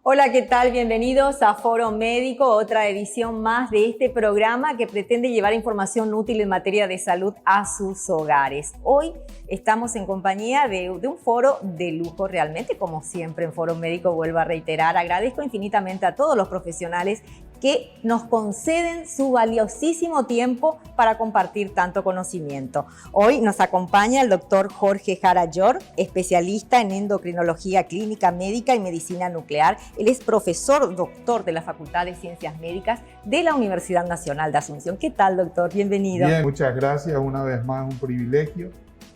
Hola, ¿qué tal? Bienvenidos a Foro Médico, otra edición más de este programa que pretende llevar información útil en materia de salud a sus hogares. Hoy estamos en compañía de un foro de lujo realmente, como siempre en Foro Médico, vuelvo a reiterar, agradezco infinitamente a todos los profesionales que nos conceden su valiosísimo tiempo para compartir tanto conocimiento. Hoy nos acompaña el doctor Jorge Jara Llor, especialista en endocrinología clínica médica y medicina nuclear. Él es profesor doctor de la Facultad de Ciencias Médicas de la Universidad Nacional de Asunción. ¿Qué tal, doctor? Bienvenido. Bien, muchas gracias. Una vez más, un privilegio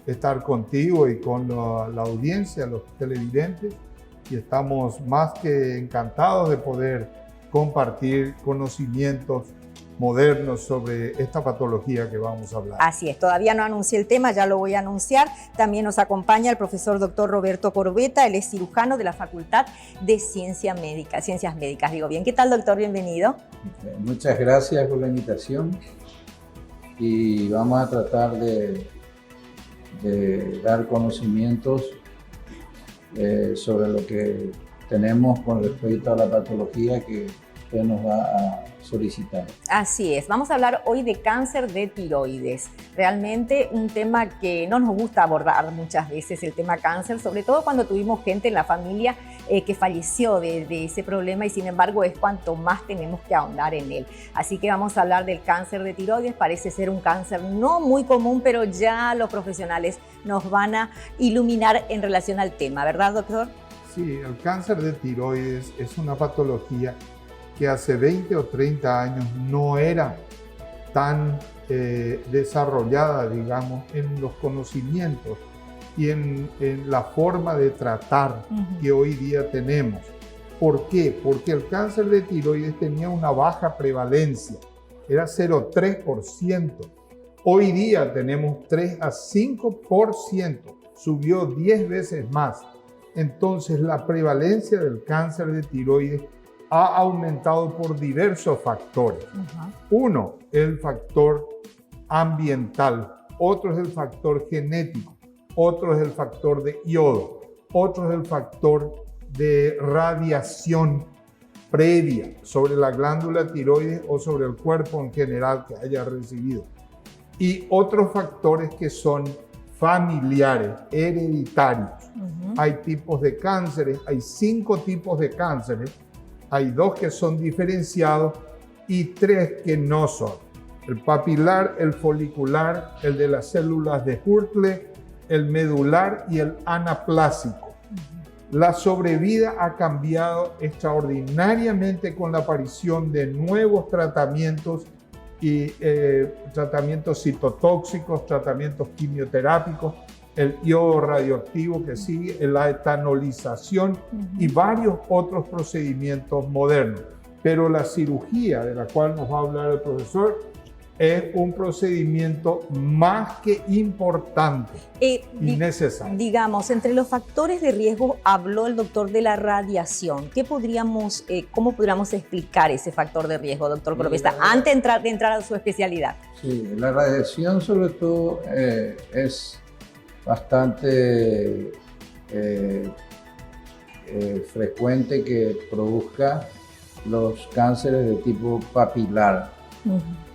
estar contigo y con la audiencia, los televidentes. Y estamos más que encantados de poder compartir conocimientos modernos sobre esta patología que vamos a hablar. Así es, todavía no anuncié el tema, ya lo voy a anunciar. También nos acompaña el profesor doctor Roberto Corbeta, él es cirujano de la Facultad de Ciencias Médicas. Digo bien. ¿Qué tal, doctor? Bienvenido. Muchas gracias por la invitación y vamos a tratar de dar conocimientos sobre lo que tenemos con respecto a la patología que usted nos va a solicitar. Así es, vamos a hablar hoy de cáncer de tiroides. Realmente un tema que no nos gusta abordar muchas veces, el tema cáncer, sobre todo cuando tuvimos gente en la familia que falleció de ese problema y sin embargo es cuanto más tenemos que ahondar en él. Así que vamos a hablar del cáncer de tiroides. Parece ser un cáncer no muy común, pero ya los profesionales nos van a iluminar en relación al tema, ¿verdad, doctor? Sí, el cáncer de tiroides es una patología que hace 20 o 30 años no era tan desarrollada, digamos, en los conocimientos y en la forma de tratar que hoy día tenemos. ¿Por qué? Porque el cáncer de tiroides tenía una baja prevalencia, era 0,3%. Hoy día tenemos 3 a 5%, subió 10 veces más. Entonces, la prevalencia del cáncer de tiroides ha aumentado por diversos factores. Uno, el factor ambiental, otro es el factor genético, otro es el factor de yodo, otro es el factor de radiación previa sobre la glándula tiroides o sobre el cuerpo en general que haya recibido. Y otros factores que son familiares, hereditarios. Hay tipos de cánceres, hay 5 tipos de cánceres, hay 2 que son diferenciados y 3 que no son. El papilar, el folicular, el de las células de Hurtle, el medular y el anaplásico. La sobrevida ha cambiado extraordinariamente con la aparición de nuevos tratamientos y tratamientos citotóxicos, tratamientos quimioterápicos, el yodo radioactivo que sigue, la etanolización y varios otros procedimientos modernos. Pero la cirugía de la cual nos va a hablar el profesor es un procedimiento más que importante y necesario. Digamos, entre los factores de riesgo habló el doctor de la radiación. ¿Cómo podríamos explicar ese factor de riesgo, doctor Corbeta, antes de entrar a su especialidad? Sí, la radiación sobre todo es bastante frecuente que produzca los cánceres de tipo papilar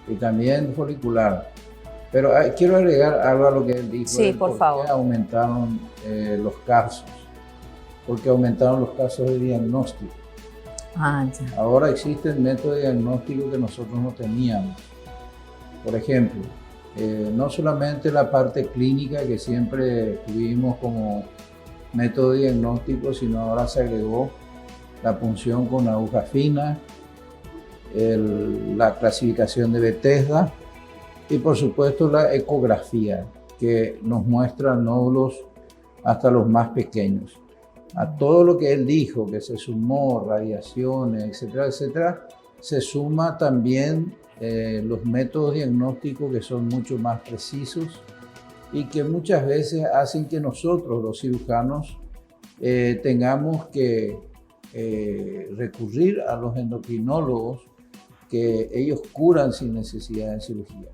y también folicular. Pero quiero agregar algo a lo que él dijo. Sí, por favor. Aumentaron los casos, porque aumentaron los casos de diagnóstico. Ya. Ahora existen métodos de diagnóstico que nosotros no teníamos. Por ejemplo, no solamente la parte clínica que siempre tuvimos como método de diagnóstico, sino ahora se agregó la punción con aguja fina, la clasificación de Bethesda y por supuesto la ecografía que nos muestra nódulos hasta los más pequeños. A todo lo que él dijo, que se sumó radiaciones, etcétera, etcétera, se suma también los métodos diagnósticos que son mucho más precisos y que muchas veces hacen que nosotros, los cirujanos, tengamos que recurrir a los endocrinólogos, que ellos curan sin necesidad de cirugía.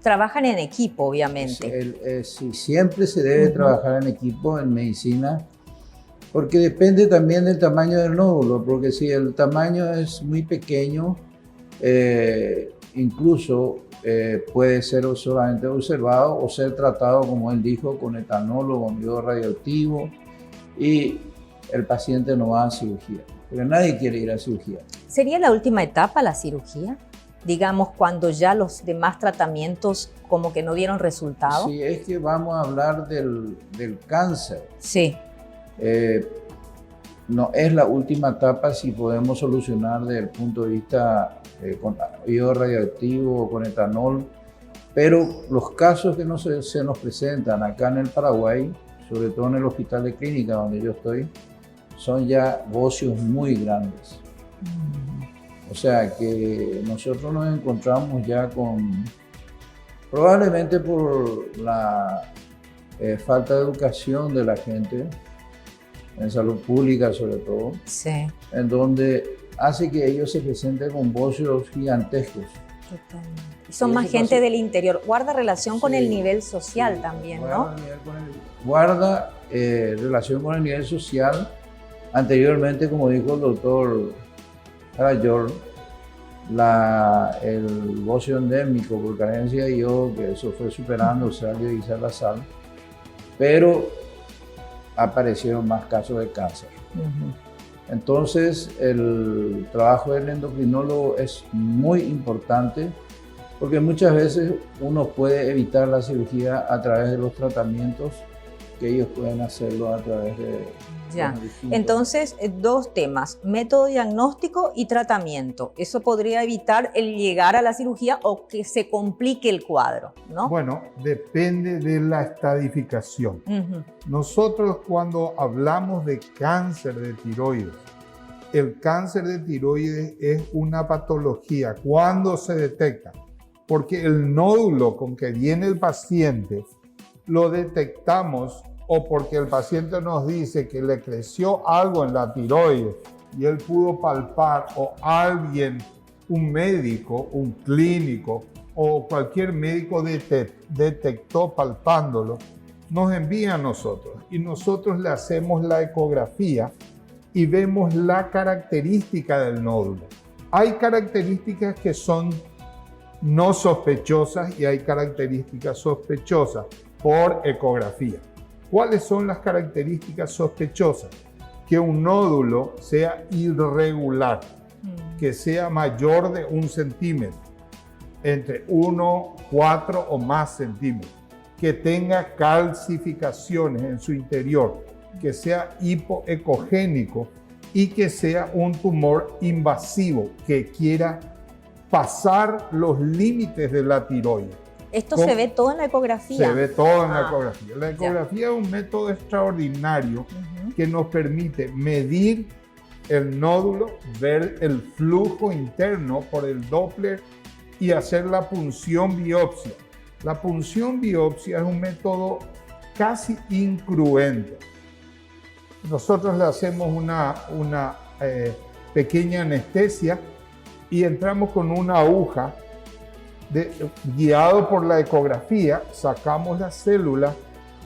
Trabajan en equipo, obviamente. Sí, siempre se debe trabajar en equipo en medicina. Porque depende también del tamaño del nódulo, porque si el tamaño es muy pequeño, incluso puede ser solamente observado o ser tratado, como él dijo, con etanol o con yodo radioactivo, y el paciente no va a cirugía, porque nadie quiere ir a cirugía. ¿Sería la última etapa la cirugía? Digamos, cuando ya los demás tratamientos como que no dieron resultado. Sí, es que vamos a hablar del cáncer. Sí. No es la última etapa si podemos solucionar desde el punto de vista con yodo radioactivo o con etanol, pero los casos que se nos presentan acá en el Paraguay, sobre todo en el Hospital de Clínica donde yo estoy, son ya bocios muy grandes. O sea que nosotros nos encontramos ya con, probablemente por la falta de educación de la gente, en salud pública sobre todo, Sí. en donde hace que ellos se presenten con bocios gigantescos. Totalmente. Y son más gente del interior. Guarda relación con el nivel social también, ¿no? Guarda relación con el nivel social. Anteriormente, como dijo el doctor Harajord, el bocio endémico por carencia de yodo, que eso fue superando salio y salazar, pero aparecieron más casos de cáncer. Entonces, el trabajo del endocrinólogo es muy importante porque muchas veces uno puede evitar la cirugía a través de los tratamientos que ellos pueden hacerlo a través de... Ya. Entonces, dos temas, método diagnóstico y tratamiento. Eso podría evitar el llegar a la cirugía o que se complique el cuadro, ¿no? Bueno, depende de la estadificación. Nosotros cuando hablamos de cáncer de tiroides, el cáncer de tiroides es una patología. ¿Cuándo se detecta? Porque el nódulo con que viene el paciente lo detectamos o porque el paciente nos dice que le creció algo en la tiroides y él pudo palpar, o alguien, un médico, un clínico o cualquier médico detectó palpándolo, nos envía a nosotros y nosotros le hacemos la ecografía y vemos la característica del nódulo. Hay características que son no sospechosas y hay características sospechosas por ecografía. ¿Cuáles son las características sospechosas? Que un nódulo sea irregular, que sea mayor de 1 centímetro, entre 1, 4 o más centímetros, que tenga calcificaciones en su interior, que sea hipoecogénico y que sea un tumor invasivo, que quiera pasar los límites de la tiroides. ¿Esto se ve todo en la ecografía? Se ve todo en la ecografía. La ecografía es un método extraordinario que nos permite medir el nódulo, ver el flujo interno por el Doppler y hacer la punción biopsia. La punción biopsia es un método casi incruento. Nosotros le hacemos una pequeña anestesia y entramos con una aguja, guiado por la ecografía, sacamos las células,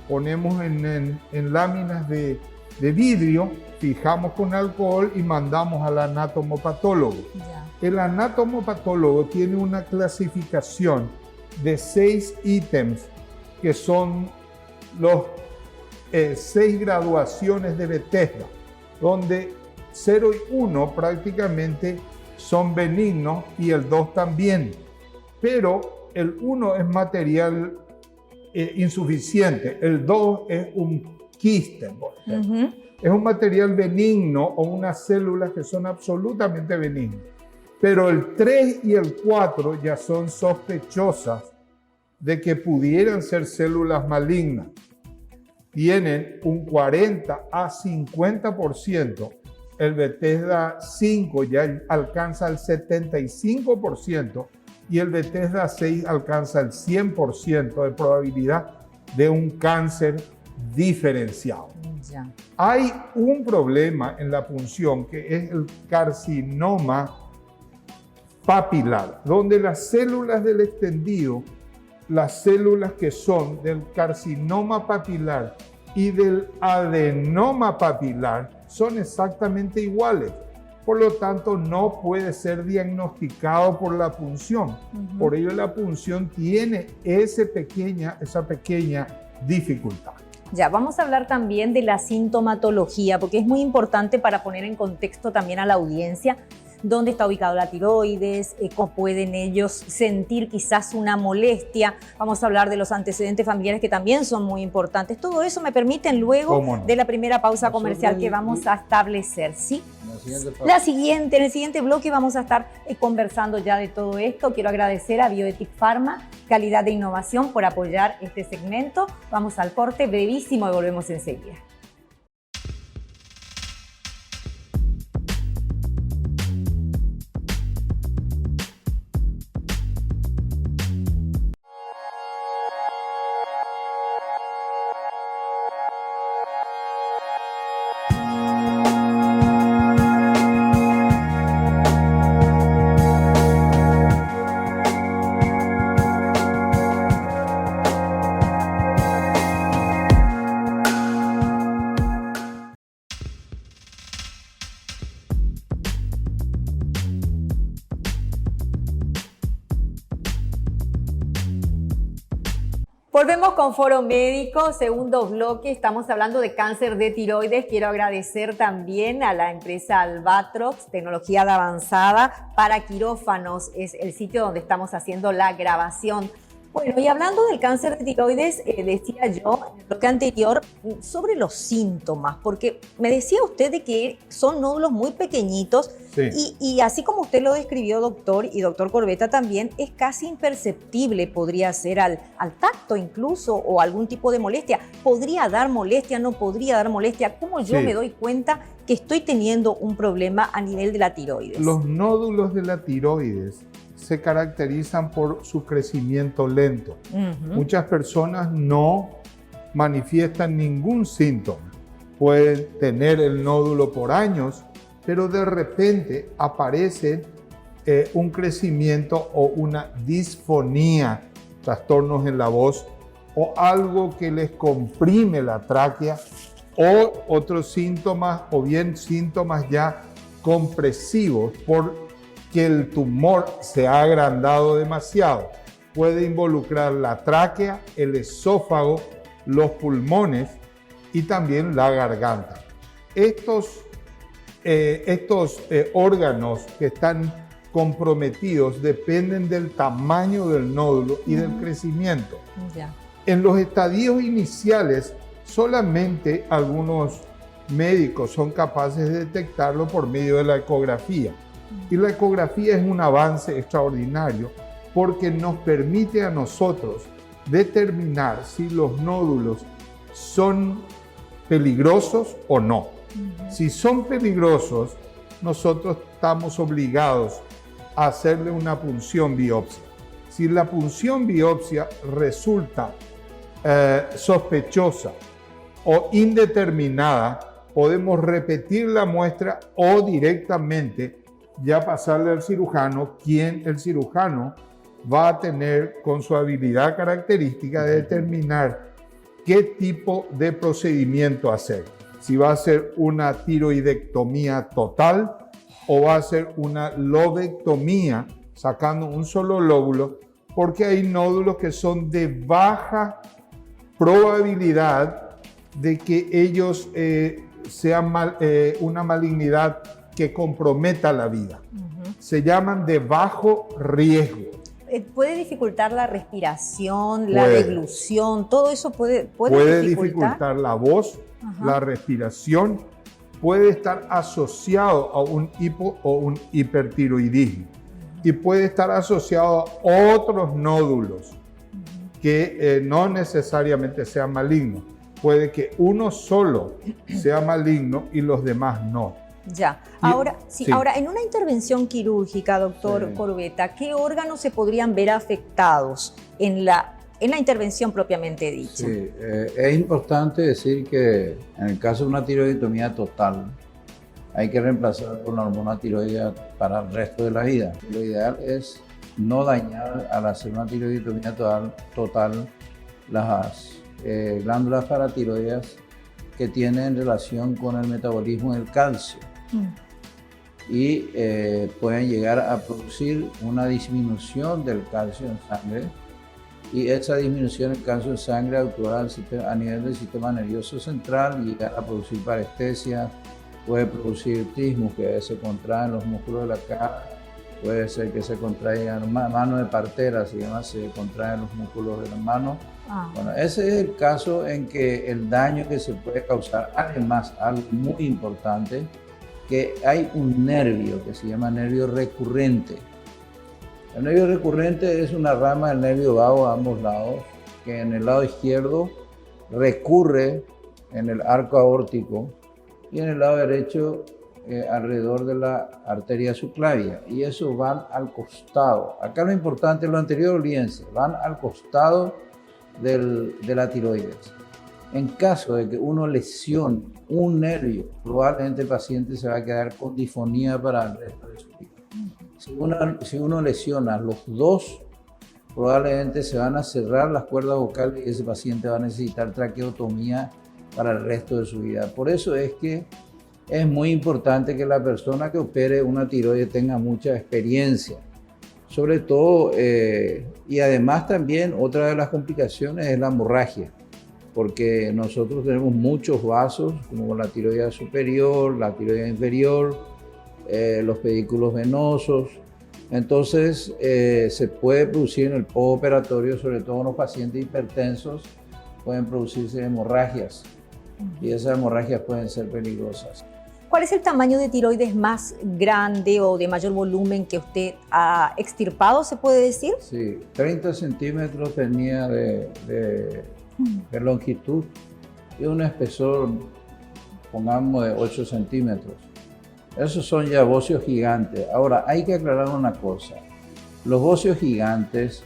ponemos en láminas de vidrio, fijamos con alcohol y mandamos al anatomopatólogo. El anatomopatólogo tiene una clasificación de 6 ítems que son los 6 graduaciones de Bethesda, donde 0 y 1 prácticamente son benignos y el 2 también. Pero el 1 es material insuficiente, el 2 es un quiste, por ejemplo. Es un material benigno o unas células que son absolutamente benignas. Pero el 3 y el 4 ya son sospechosas de que pudieran ser células malignas. Tienen un 40 a 50%. El Bethesda 5 ya alcanza el 75%. Y el Bethesda 6 alcanza el 100% de probabilidad de un cáncer diferenciado. Ya. Hay un problema en la punción que es el carcinoma papilar, donde las células del extendido, las células que son del carcinoma papilar, y del adenoma papilar son exactamente iguales. Por lo tanto, no puede ser diagnosticado por la punción. Por ello, la punción tiene esa pequeña dificultad. Ya, vamos a hablar también de la sintomatología, porque es muy importante para poner en contexto también a la audiencia dónde está ubicado la tiroides, cómo pueden ellos sentir quizás una molestia. Vamos a hablar de los antecedentes familiares que también son muy importantes. Todo eso me permiten luego de la primera pausa comercial que vamos a establecer, ¿sí? En el siguiente bloque vamos a estar conversando ya de todo esto. Quiero agradecer a Bioethic Pharma, Calidad de Innovación, por apoyar este segmento. Vamos al corte brevísimo y volvemos enseguida. Volvemos con Foro Médico, segundo bloque. Estamos hablando de cáncer de tiroides. Quiero agradecer también a la empresa Albatrox, tecnología de avanzada para quirófanos. Es el sitio donde estamos haciendo la grabación. Bueno, y hablando del cáncer de tiroides, decía yo en el bloque anterior sobre los síntomas, porque me decía usted de que son nódulos muy pequeñitos. Sí. Y así como usted lo describió, doctor, y doctor Corbetta también, es casi imperceptible, podría ser al tacto incluso, o algún tipo de molestia. ¿Podría dar molestia? ¿No podría dar molestia? ¿Cómo yo me doy cuenta que estoy teniendo un problema a nivel de la tiroides? Los nódulos de la tiroides se caracterizan por su crecimiento lento. Muchas personas no manifiestan ningún síntoma. Pueden tener el nódulo por años, pero de repente aparece un crecimiento o una disfonía, trastornos en la voz o algo que les comprime la tráquea, o otros síntomas, o bien síntomas ya compresivos porque el tumor se ha agrandado demasiado. Puede involucrar la tráquea, el esófago, los pulmones y también la garganta. Estos órganos que están comprometidos dependen del tamaño del nódulo y del crecimiento. En los estadios iniciales, solamente algunos médicos son capaces de detectarlo por medio de la ecografía. Y la ecografía es un avance extraordinario porque nos permite a nosotros determinar si los nódulos son peligrosos o no. Si son peligrosos, nosotros estamos obligados a hacerle una punción biopsia. Si la punción biopsia resulta sospechosa o indeterminada, podemos repetir la muestra o directamente ya pasarle al cirujano, quien el cirujano va a tener con su habilidad característica de determinar qué tipo de procedimiento hacer. Si va a ser una tiroidectomía total o va a ser una lobectomía, sacando un solo lóbulo, porque hay nódulos que son de baja probabilidad de que ellos sean una malignidad que comprometa la vida. Se llaman de bajo riesgo. ¿Puede dificultar la respiración, la deglución? ¿Todo eso puede dificultar la voz, la respiración? Puede estar asociado a un hipo o un hipertiroidismo. Y puede estar asociado a otros nódulos que no necesariamente sean malignos. Puede que uno solo sea maligno y los demás no. Ya. Ahora, ahora, en una intervención quirúrgica, doctor Corbetta, ¿qué órganos se podrían ver afectados en la intervención propiamente dicha? Sí, es importante decir que en el caso de una tiroidectomía total, hay que reemplazar con la hormona tiroidea para el resto de la vida. Lo ideal es no dañar al hacer una tiroidectomía total glándulas paratiroideas que tienen relación con el metabolismo del calcio. Y pueden llegar a producir una disminución del calcio en sangre, y esa disminución del calcio en sangre actual a nivel del sistema nervioso central llega a producir parestesia, puede producir trismus, que se contraen los músculos de la cara, puede ser que se contraigan mano de partera, se contraen los músculos de la mano. Bueno, ese es el caso en que el daño que se puede causar. Además, algo muy importante, que hay un nervio que se llama nervio recurrente. El nervio recurrente es una rama del nervio vago a ambos lados, que en el lado izquierdo recurre en el arco aórtico y en el lado derecho alrededor de la arteria subclavia, y eso van al costado. Acá lo importante, lo anterior olvídense, van al costado de la tiroides. En caso de que uno lesione un nervio, probablemente el paciente se va a quedar con disfonía para el resto de su vida. Si uno lesiona los dos, probablemente se van a cerrar las cuerdas vocales y ese paciente va a necesitar traqueotomía para el resto de su vida. Por eso es que es muy importante que la persona que opere una tiroides tenga mucha experiencia. Sobre todo, y además también otra de las complicaciones es la hemorragia, porque nosotros tenemos muchos vasos, como la tiroides superior, la tiroides inferior, los pedículos venosos. Entonces se puede producir en el postoperatorio, sobre todo en los pacientes hipertensos, pueden producirse hemorragias, y esas hemorragias pueden ser peligrosas. ¿Cuál es el tamaño de tiroides más grande o de mayor volumen que usted ha extirpado, se puede decir? Sí, 30 centímetros tenía de longitud y un espesor, pongamos, de 8 centímetros. Esos son ya bocios gigantes. Ahora, hay que aclarar una cosa. Los bocios gigantes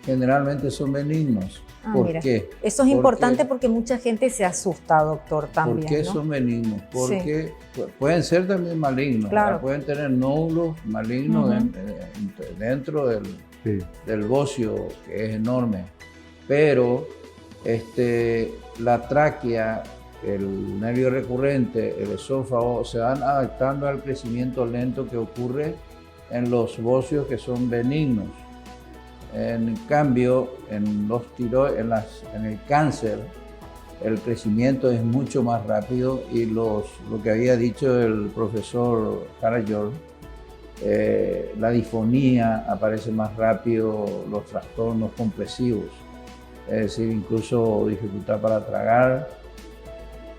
generalmente son benignos. ¿Por qué? Eso es importante porque mucha gente se asusta, doctor, también. ¿Por qué son benignos? Porque pueden ser también malignos. Claro. Pueden tener nódulos malignos dentro del bocio, que es enorme. Pero la tráquea, el nervio recurrente, el esófago, se van adaptando al crecimiento lento que ocurre en los bocios que son benignos. En cambio, en el cáncer, el crecimiento es mucho más rápido, y lo que había dicho el profesor Harajord, la disfonía aparece más rápido, los trastornos compresivos, es decir, incluso dificultad para tragar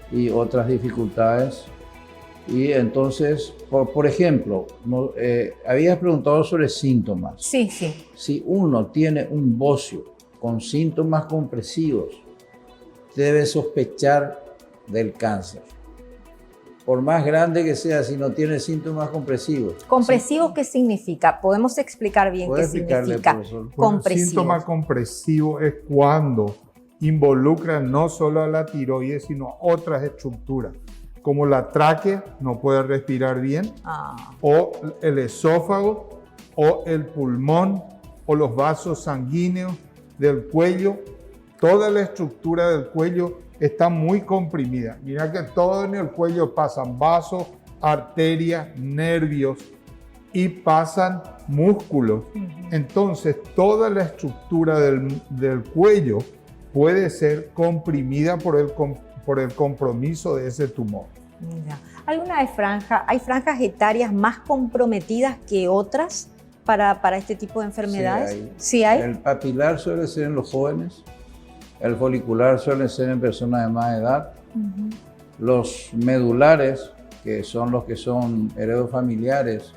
y otras dificultades. Y entonces, por ejemplo, habías preguntado sobre síntomas. Sí. Si uno tiene un bocio con síntomas compresivos, debe sospechar del cáncer. Por más grande que sea, si no tiene síntomas compresivos. ¿Compresivos qué significa? ¿Podemos explicar bien qué significa? Compresivo. Síntoma compresivo es cuando involucra no solo a la tiroides, sino otras estructuras, como la tráquea, no puede respirar bien, o el esófago, o el pulmón, o los vasos sanguíneos del cuello. Toda la estructura del cuello está muy comprimida. Mira que todo en el cuello pasan vasos, arterias, nervios y pasan músculos. Entonces, toda la estructura del cuello puede ser comprimida por el compromiso de ese tumor. Mira, ¿hay franjas etarias más comprometidas que otras para este tipo de enfermedades? Sí hay. El papilar suele ser en los jóvenes, el folicular suele ser en personas de más edad, los medulares, que son los que son heredofamiliares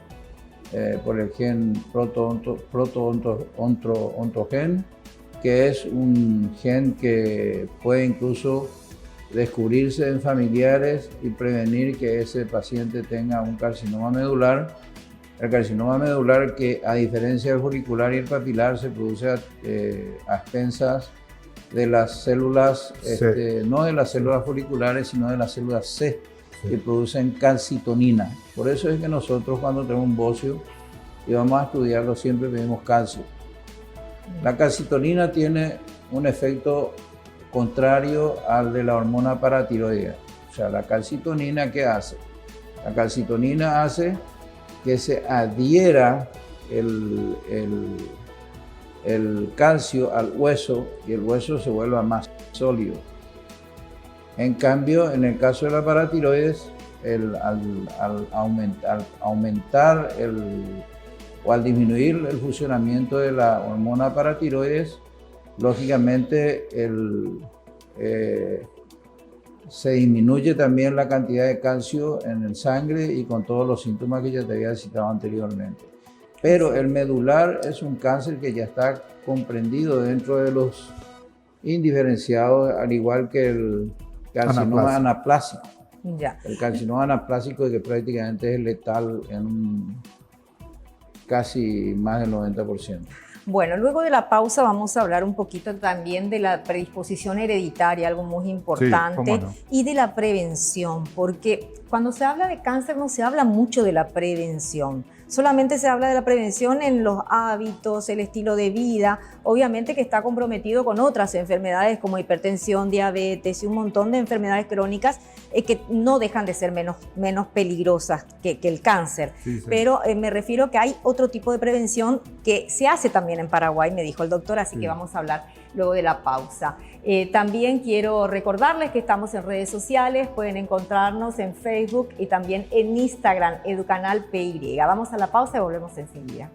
por el gen proto-ontogen, que es un gen que puede incluso descubrirse en familiares y prevenir que ese paciente tenga un carcinoma medular. El carcinoma medular, que a diferencia del folicular y el papilar, se produce a expensas de las células, no de las células foliculares, sino de las células C, que producen calcitonina. Por eso es que nosotros, cuando tenemos un bocio y vamos a estudiarlo, siempre pedimos calcio. La calcitonina tiene un efecto contrario al de la hormona paratiroidea. O sea, la calcitonina, ¿qué hace? La calcitonina hace que se adhiera el calcio al hueso y el hueso se vuelva más sólido. En cambio, en el caso de la paratiroides, al aumentar o al disminuir el funcionamiento de la hormona paratiroides, lógicamente se disminuye también la cantidad de calcio en el sangre y con todos los síntomas que ya te había citado anteriormente. Pero el medular es un cáncer que ya está comprendido dentro de los indiferenciados, al igual que el carcinoma anaplásico. Ya. El carcinoma anaplásico, que prácticamente es letal en casi más del 90%. Bueno, luego de la pausa vamos a hablar un poquito también de la predisposición hereditaria, algo muy importante, sí, cómo no, y de la prevención, porque cuando se habla de cáncer no se habla mucho de la prevención. Solamente se habla de la prevención en los hábitos, el estilo de vida, obviamente que está comprometido con otras enfermedades como hipertensión, diabetes y un montón de enfermedades crónicas que no dejan de ser menos peligrosas que el cáncer. Sí, sí. Pero me refiero que hay otro tipo de prevención que se hace también en Paraguay, me dijo el doctor, así que vamos a hablar luego de la pausa. También quiero recordarles que estamos en redes sociales, pueden encontrarnos en Facebook y también en Instagram, Educanal PY. Vamos a la pausa y volvemos enseguida.